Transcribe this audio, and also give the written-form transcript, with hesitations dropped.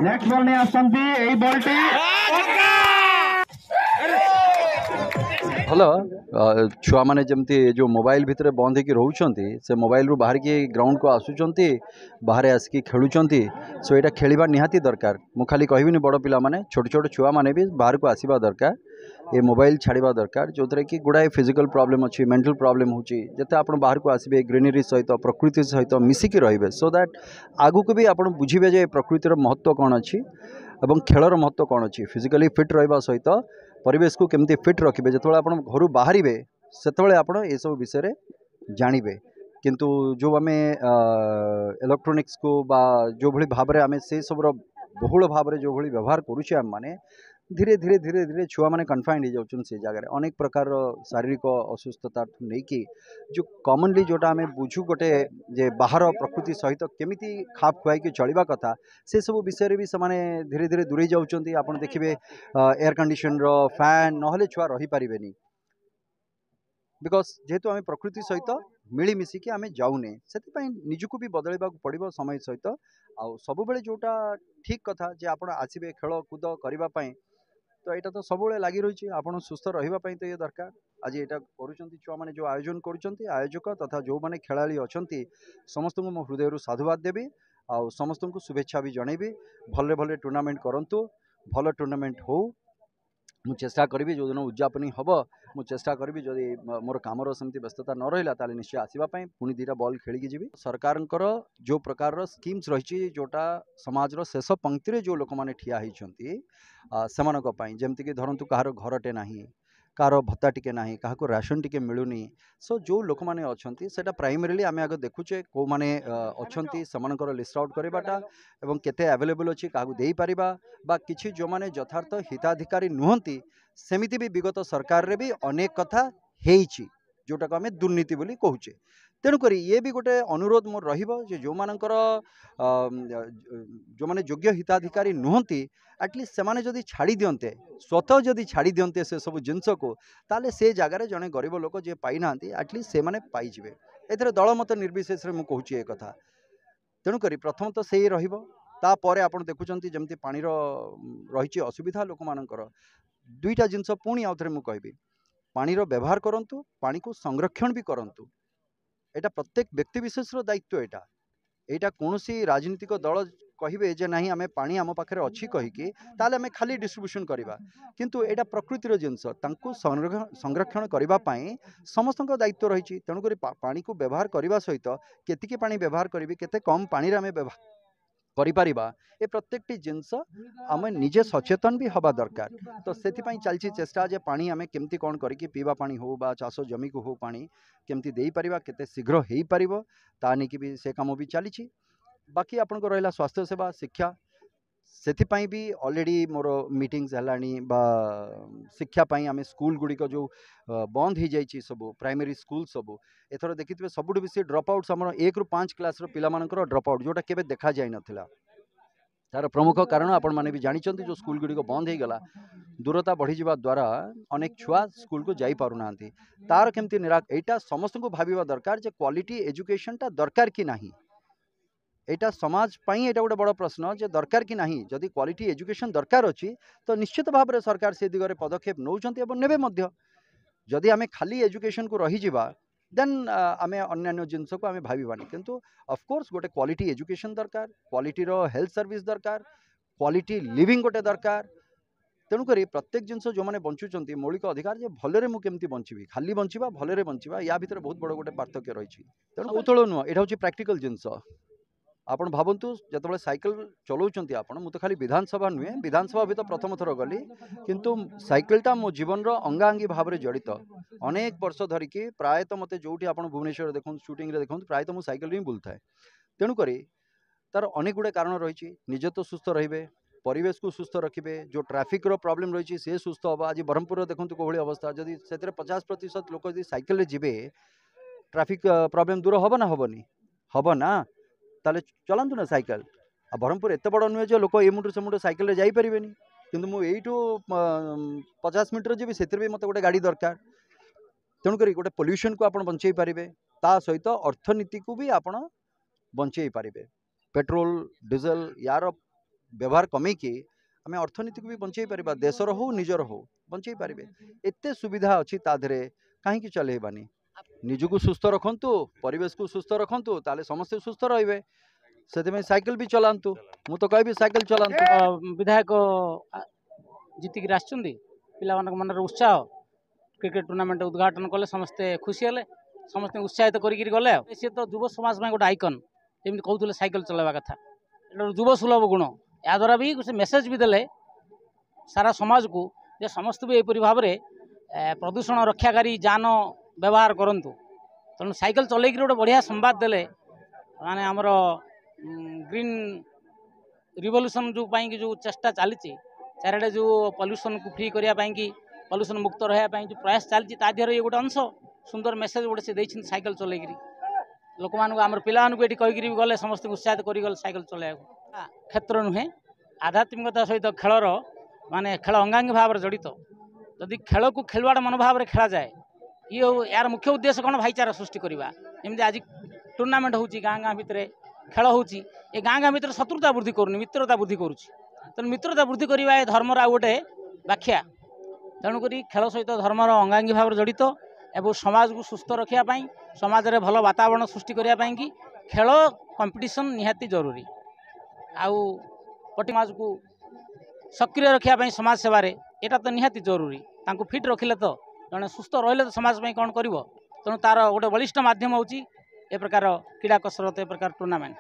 Next ball नहीं आसंती एई बॉलटी भल छुआ मैंने जमती जो मोबाइल भितर बंद होकर रोचंती से मोबाइल रू बाहर की ग्राउंड को आसुचंती बाहर आसिकी खेलुचंती सो यहाँ खेलवा निहाती दरकार मु खाली कहबिनी बड़ पिला माने छोट छोट छुआ माने भी बाहर को आसवा दरकार ये मोबाइल छाड़ा दरकार जो थे कि गुड़ाए फिजिकल प्रॉब्लम अच्छी मेंटल प्रॉब्लम होची जते आपण बाहर को आसबे ग्रीनरी सहित प्रकृति सहित मिसिकी रहिबे सो दैट आगु को भी आपण बुझिबे जे प्रकृतिर महत्व कौन अच्छी एवं खेलर महत्व कौन अच्छी फिजिकली फिट रहिबा सहित परिवेश को केमती फिट रखिए जो आप घर बाहर से आप सब विषय जानवे किंतु जो आम इलेक्ट्रोनिक्स को बा जो भली भाव में आम से सब बहुल भाव में जो भली व्यवहार करुचे आम माने धीरे धीरे धीरे धीरे छुआ मैंने कन्फाइंड हो जाऊँ से जगह अनेक प्रकार शारीरिक असुस्थता नहीं कि जो कॉमनली जोटा आम बुझू गोटे जे बाहर प्रकृति सहित केमिति खाप खुआई चलवा कथा से सब विषय भी से धीरे धीरे दूरे जाऊँच आप देखिए एयर कंडीशन फैन ना छुआ रही पारे बिकज जेहेतु आम प्रकृति सहित मिलमिशिकी आम जाऊने से निजको भी बदलवा पड़ो समय सहित आउ सब जोटा ठीक कथा जे आप आसबे खेल कूद करने तो यहाँ तो सब लगी रही आप सुस्थ रही तो ये दरकार आज यहाँ कर छुआ मैंने जो आयोजन कर आयोजक तथा जो मैंने खेलाड़ी अच्छा समस्त को मो हृदय साधुवाद देवी आउ समस्त को शुभेच्छा भी जनइबी भले भले टूर्नामेंट करूँ भल टूर्नामेंट हो मु चेष्टा करी जो दिन उद्यापनी हम मु चेष्टा करी जदि मोर कामर सेमती व्यस्तता न रहा ताले निश्चय आसवाई पुणी दीटा बॉल खेलिकी जी सरकार जो प्रकार स्कीम्स रही जोटा समाजर शेष पंक्ति जो लोक मैंने ठिया होती जमती धरतु कहार घरटे ना कार भत्ता टिके ना क्या राशन टिके मिलूनी सो जो लोक मैंने अच्छा से प्राइमरीली आम आगे देखुचे कौ मैंने अच्छा लिस्ट आउट करवाटा एवं केते अवेलेबल अच्छी क्या दे पारिबा बा किछि जो मैंने यथार्थ हिताधिकारी नुहंती सेमिति भी विगत सरकार रे भी अनेक कथा हेइछि जोटा को आम दुर्नीति बोली कहूचे तेणुक ये भी गोटे अनुरोध मोर रही जो मानकर जो माने योग्य हिताधिकारी नुहंती एटलिस्ट से माने जदि छाड़ी दियंते स्वतः जदि छाड़ी दियंते से सब जिनस को ताले से जगार जड़े गरीब लोक जे पाई ना एटलिस्ट से माने पाइजिबे एथरे दल मत निर्विशेष रे मु कहूची ए कथा तेणुक प्रथम तो से तापर आप देखुं जमती पानी रही असुविधा लोक मानकर दुईटा जिनस पुणी आउ थे मुझे कहबी पानीर व्यवहार करूँ पानी को संरक्षण भी करूँ एटा प्रत्येक व्यक्ति विशेष दायित्व एटा कौन सी राजनीतिक दल कहे जे ना आम पानी आम पाखे अच्छी कहीकि आम खाली डिस्ट्रीब्यूशन करवा किंतु एटा प्रकृतिर जिनस संरक्षण करने समस्त दायित्व रही तेणुक पानी को व्यवहार करने सहित केतिकी पानी व्यवहार करी केते कम पानी आम व्यवहार करिपारिबा ए प्रत्येकटी जिनस आम निजे सचेतन भी हवा दरकार तो से चलती चेष्टा जे पानी आम केमती कौन करके पीवा पानी हो बा चाष जमी को हो पानी केमती दे पारिबा केते शीघ्र हो पारिबो ता नेकी भी से काम भी चली बाकी आपन को रहिला स्वास्थ्य सेवा शिक्षा से भी ऑलरेडी मोर मीटिंग्स है बा शिक्षा आम स्कूल गुड़िक जो बंद हो जाइए सब प्राइमरी स्कूल सब एथर देखिए सबुठ बेसी ड्रप आउट्स आम 1 ରୁ 5 क्लास पिलामानकर ड्रप आउट जोटा केबे देखा जाई नथिला तार प्रमुख कारण आपण माने भी जानी जो स्कूल गुड़िक बंद हो गला दूरता बढ़ी जावा द्वारा अनेक छुआ स्कूल को जाई पारु नांती तार केमती एटा समस्त को भाविबा दरकार जे क्वालिटी एजुकेशन टा दरकार कि नाही एटा समाज पाई एटा गोटे बड़ प्रश्न जे दरकार कि नाही जदि क्वालिटी एजुकेशन दरकार अच्छी तो निश्चित भाव में सरकार से दिगरे पदक्षेप नौचंती एवं नेबे मध्य जदि आमे खाली एजुकेशन को रही जिबा देन आमे अन्य जिनस को आमे भाविबानी किंतु ऑफ कोर्स गोटे क्वालिटी एजुकेशन दरकार क्वालिटी रो हेल्थ सर्विस दरकार क्वालिटी लिविंग गोटे दरकार तेणुक प्रत्येक जिनस जो मैंने बंचुंट मौलिक अधिकार जे भलरे मु केमती बंचीबी खाली बंचीबा भलरे बंचीबा या भितर बहुत बड़ गोटे पार्थक्य रही तेणु उतल नुह एटा हूँ प्राक्टिकल जिनस आपण भावतु जो साइकिल चलाऊँ आपड़ मुझे खाली विधानसभा नुहे विधानसभा भी तो प्रथम थर गली किंतु साइकिलटा मो जीवन अंगांगी भाव में जड़ित अनेक वर्ष धरिकी प्रायतः मत जो भुवनेश्वर देखो शूटिंग देखो प्रायतः मुझे साइकिल ही बुलता है तेणुक तार अनेक गुड़े कारण रही निजे तो सुस्थ रे परिवेश को सुस्थ रखिए जो ट्राफिक रो प्रॉब्लम रही सी सुस्थ हम आज ब्रह्मपुर देखो कौली अवस्था जदि से 50% लोक जी साइकिल जी ट्राफिक प्रॉब्लम दूर हम ना हेनी हम ना ताले चलातु ना साइकिल आ ब्रह्मपुर एत बड़ नुहे जो लोक ए मुंडू से मुंड साइकिल जापरें किंतु मुझे यू 50 मीटर जी से मत गोटे गाड़ी दरकार तेणुक गोटे पोल्यूशन को आप बचे पारे ता सहित अर्थनीति को भी आप बचे पारे पेट्रोल डीजेल यार व्यवहार कमेकी आम अर्थनीति को भी बंचाई पारिबा देशर हो निजर हो बंचाई पारिबे एते सुविधा अच्छी ता धरे कहीं चलेबानी निजको सुस्थ रखंतु परिवेश को सुस्थ रखंतु ताले समस्ते सुस्थ रहिबे से साइकिल भी चलांतु मु तो कहबी साइकिल चलांतु विधायक जीतिक आसुँच पिला मन उत्साह क्रिकेट टूर्नामेंट उद्घाटन कले समस्ते खुशी हेले समस्त उत्साहित करिक गले सी तो युव समाज में गोटे आइकन जमी कहते साइकिल चलावा कथा युव सुलभ गुण या द्वारा भी गोटे मेसेज भी देले सारा समाज को जे समस्त भी यहपरी भाव में प्रदूषण रक्षाकारी यान व्यवहार करूँ तेणु साइकिल चलैक गोटे बढ़िया संवाद देले माने आमर ग्रीन रिवोल्यूशन जो पाई जो चेष्टा चली चारिटे जो पॉल्यूशन को फ्री करने की पॉल्यूशन मुक्त रहा जो प्रयास चलती ये गोटे अंश सुंदर मेसेज गोटे से देखते साइकिल चलैक लोक मानक पिला ये कहीकि गले समस्त उत्साहित कर साइकिल चलैया क्षेत्र नुहे आध्यात्मिकता सहित खेलर माने खेल अंगांगी भाव में जड़ित जदि खेल को खेलवाड़ मनोभाव में खेला जाए ये यार मुख्य उद्देश्य कौन भाईचारा सृष्टि करवा जमी आज टूर्नामेंट हो गाँ गाँ भितर खेल हो गाँ गाँ भितर शत्रुता वृद्धि करूनी मित्रता वृद्धि करुच्ची तेणु मित्रता वृद्धि करवा धर्मर आ गोटे व्याख्या तेणुक खेल सहित धर्मर अंगांगी भाव में जड़ित एवं समाज को सुस्थ रखापी समाज में भल वातावरण सृष्टि करने कि खेल कंपटीशन निहाती जरूरी आउ समाज को सक्रिय रखापी समाज सेवार यहाँ तो निहाती जरूरी तांको फिट रखिले तो जड़े सुस्थ रहिले तो समाज में कौन कर तेणु तार गोटे बलिष्ठ माध्यम होची ए प्रकार क्रीड़ा कसरत ए प्रकार टूर्नामेंट।